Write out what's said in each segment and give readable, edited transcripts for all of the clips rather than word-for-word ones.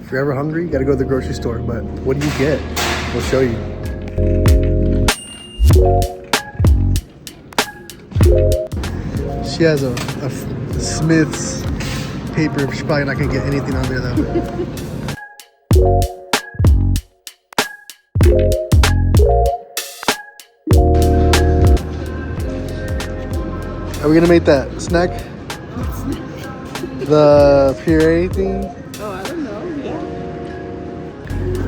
If you're ever hungry, you gotta go to the grocery store. But what do you get? We'll show you. She has a Smith's paper. She's probably not gonna get anything on there though. Are we gonna make that snack? The puree thing? Oh, I don't know. Yeah.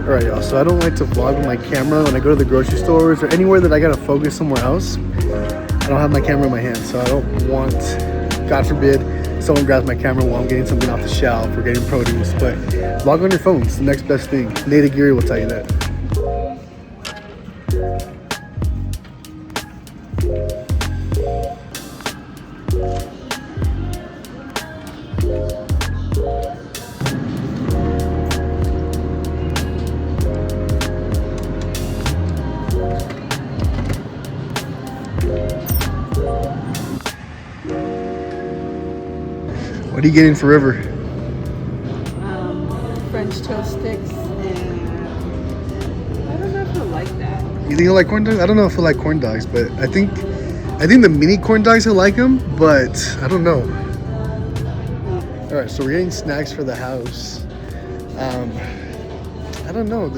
Alright, y'all. So I don't like to vlog with my camera when I go to the grocery stores or anywhere that I gotta focus somewhere else. I don't have my camera in my hand, so I don't want, God forbid, someone grabs my camera while I'm getting something off the shelf or getting produce. But vlog on your phone. It's the next best thing. Nate Aguirre will tell you that. What are you getting for River? French toast sticks, and I don't know if I like that. You think he'll like corn dogs? I don't know if he'll like corn dogs, but I think the mini corn dogs he'll like them, but I don't know. All right, so we're getting snacks for the house. I don't know.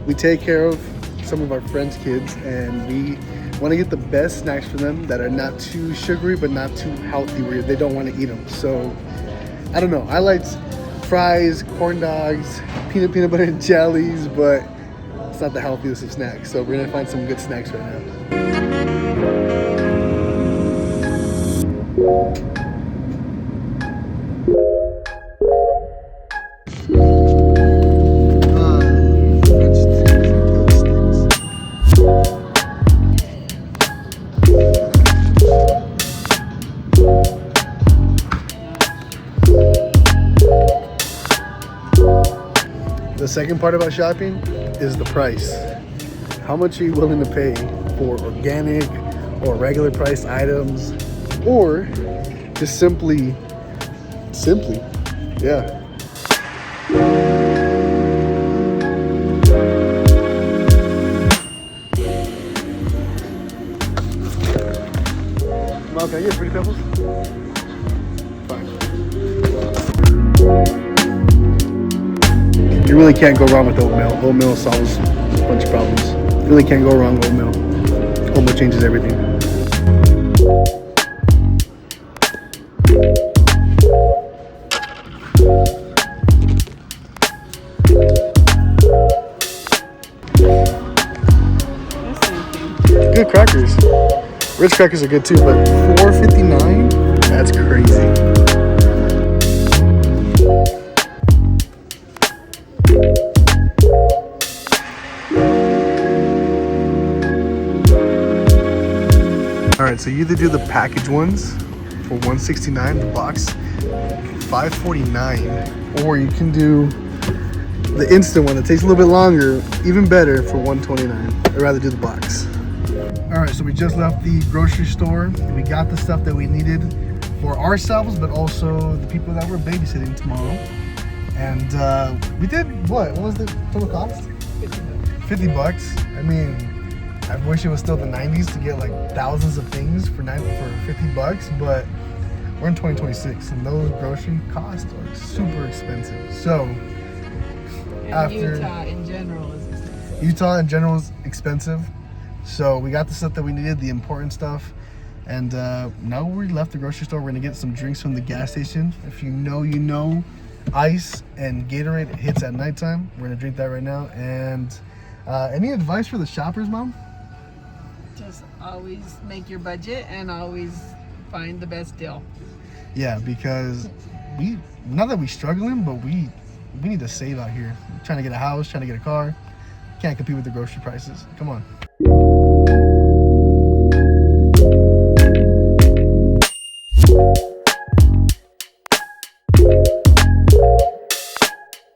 We take care of some of our friends' kids, and we want to get the best snacks for them that are not too sugary but not too healthy where they don't want to eat them. So I don't know. I like fries, corn dogs, peanut butter and jellies, but it's not the healthiest of snacks. So we're gonna find some good snacks right now. The second part about shopping is the price. How much are you willing to pay for organic or regular priced items, or just simply, yeah. Mom, can I get Fruity Pebbles? Fine. You really can't go wrong with oatmeal. Oatmeal solves a bunch of problems. You really can't go wrong with oatmeal. Oatmeal changes everything. Good crackers. Ritz crackers are good too, but $4.59? That's crazy. Alright, so you either do the package ones for $169, the box $5.49, or you can do the instant one that takes a little bit longer, even better, for $129. I'd rather do the box. Alright, so we just left the grocery store. We got the stuff that we needed for ourselves, but also the people that we're babysitting tomorrow. And we did what? What was the total cost? $50. I mean, I wish it was still the 90s to get like thousands of things for $50, but we're in 2026 and those grocery costs are super expensive. So And Utah in general is expensive. Utah in general is expensive. So we got the stuff that we needed, the important stuff. And now we left the grocery store. We're gonna get some drinks from the gas station. If you know, ice and Gatorade hits at nighttime. We're gonna drink that right now. And any advice for the shoppers, Mom? Just always make your budget and always find the best deal. Yeah, because not that we're struggling, but we need to save out here. We're trying to get a house, trying to get a car. Can't compete with the grocery prices. Come on.